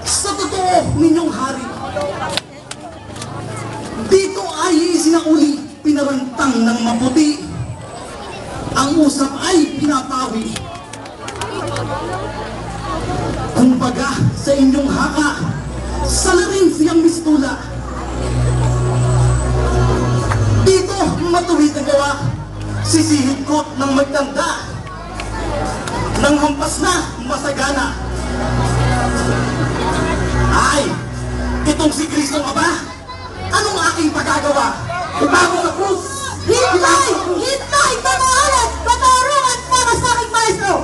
Sa totoo ninyong hari, dito ay isinauli, pinarantang ng maputi. Ang usap ay pinapawi. Kumbaga sa inyong haka, salarin siyang mistula. Dito matuwid na gawa, sisihigkot ng magtanda, nang hampas na masagana. Ay, itong si Kristo nga ba? Anong aking pagagawa? Ibago na krus! Hintay! Hintay! Pamahalan! Patarungan para sa aking maestro!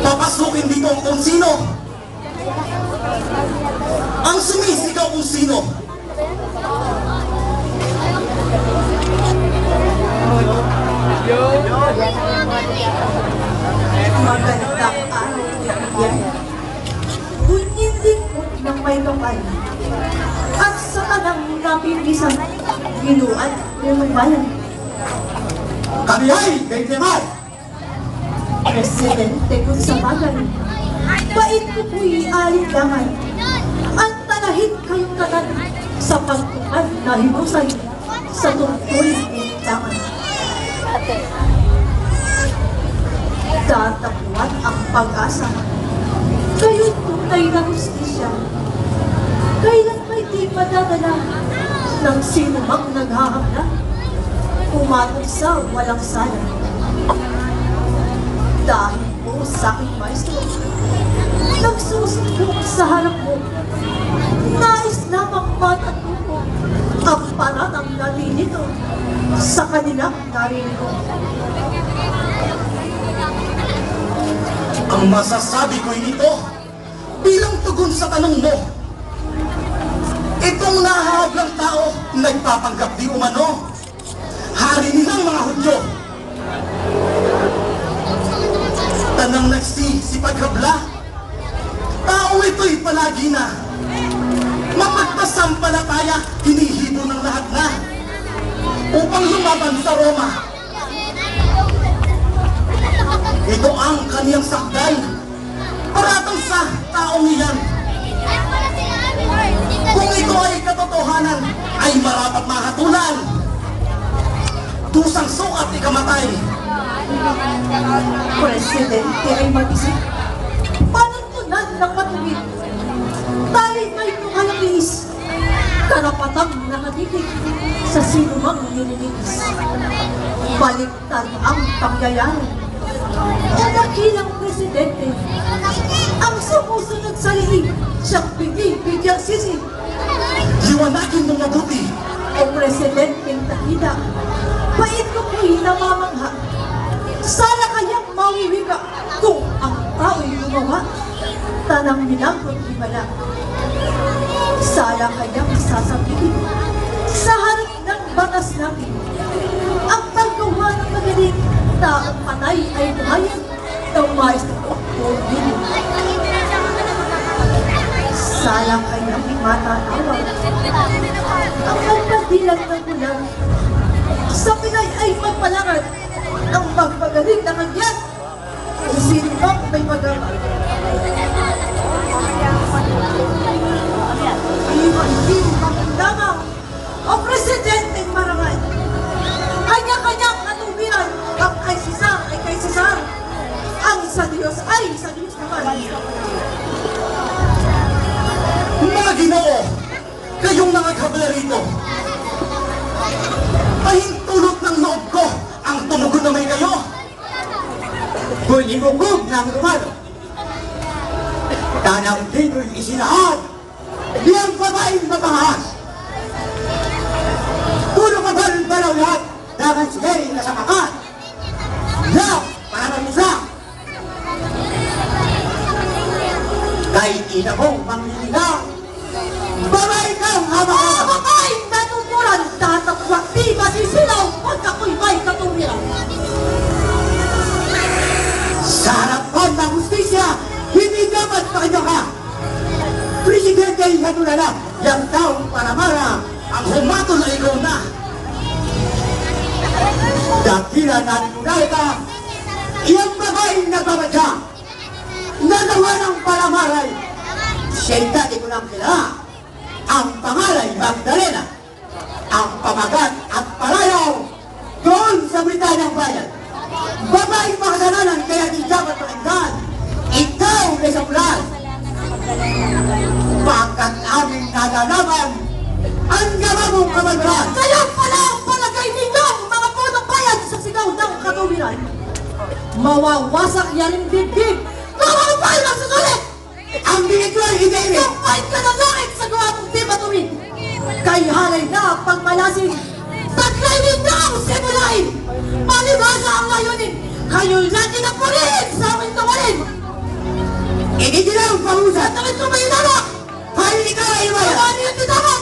Papasukin dito kung sino. Ang sumisigaw kung sino. Magandang araw yan. Bunyitin ko ng may kapal. At sa tanang napipisan, ginuan ng bayan. Kami ay Benjamin! Presidente ko sa bagay. Bait ko po'y alinlangan. At tanahin kayong tanan sa pagtukan na hinusay sa tungkol ilintangan. Tatapuan ang pag-asa. Kayo'y tunay na hustisya. Kailan may di madadala ng sino mang naghahangla, pumatol sa walang sala. Dahil po sa aking maestro, nagsusumbong sa harap mo, nais lamang matatuko ang paratang nalinito sa kanilang narinig. Ang masasabi ko'y ito bilang tugon sa tanong mo. Itong nahahablang tao nagpapanggap di umano, hari nilang mga Hudyo. Tanang nagsisipaghabla, tao ito'y palagi na mapagpasampalataya, hinihibo ng lahat na upang lumaban sa Roma. Ito ang kaniyang sakdal, paratang sa taong iyan. Kung ito ay katotohanan, ay marapat mahatulan. Dusang sukat ikamatay. Presidente ay mag-isip, panuntunan ng matuwid. Tayo may tuhalang liis, karapatang nakatitig sa sinumang nililinis. Baliktad ang pangyayari. O dakilang presidente, ang sumusunod sa liig, siyang binibigyang sisi. Liwanagin mo mabuti. O presidenteng takida, bait ko po'y namamangha. Sana kayang mawiwiga kung ang tao'y gumawa, tanang nilangkot himala. Sana kayang sasabihin sa harap ng batas natin, ang paggawa ng magaling na ang patay ay buhayan ng maestro o hindi. Sana kayang matatawag ang magpadilag ng ulan. Sa Pinay ay magpalakad ang magpagaling na kanyang kung sino bang may magawa. Hindi magandamang o presidenteng marangal. Kanya-kanyang katuwiran, ang kay Cesar ay kay Cesar. Ang sa Diyos ay sa Diyos naman. Mga Ginoo, kayong nangaghabla rito. Pahintulot ng loob ko ang tumugon na may kayo. Bulimugog ng rumalo. Tanang dito'y isinahad. Diyang babaeng mabahas. Puno ka balaw lahat. Dagan sigay na sa kakat. Law, para mag-isa. Kahit ina mong mangliligaw. Babae kang hama-hama. Babaeng natuturan, tatapwak di masisilaw pag ako'y may katuwiran. Sa harapan ng hustisya, hindi dapat pakanya ka. Presidente ay hatulala. Yang taong para-mara. Ang humatol ay ikaw na. Dakila natin unay ka. Iyang babaeng nagbabatsa. Siya'y dati ko nang kilala. Ang pangalan Magdalena. Ang pamagat at palayaw doon sa Britanyang bayan. Babaeng makasalanan kaya di dapat pakinggan. Ikaw ay sa bulan. Pagkat aming nalalaman ang gama mong kamalbalan. Kaya pala ang palagay ninyong mga punong bayan sa sigaw ng katuwiran. Mawawasak yan ang dibdib. Kawang bayan ang susulit! Ang bingit ko ay hindi. Kapay ka ng langit sa gawa mong di matuwid. Kay halay na pagmalasing. Taglay ninyo ang simulain. Palibasa ang layunin. Kayo lagi na purin sa aming tawalin. Hindi nila ang pamusan. Takit ko may inara. Hari ikaw ay ibayan. Kawani ang titama.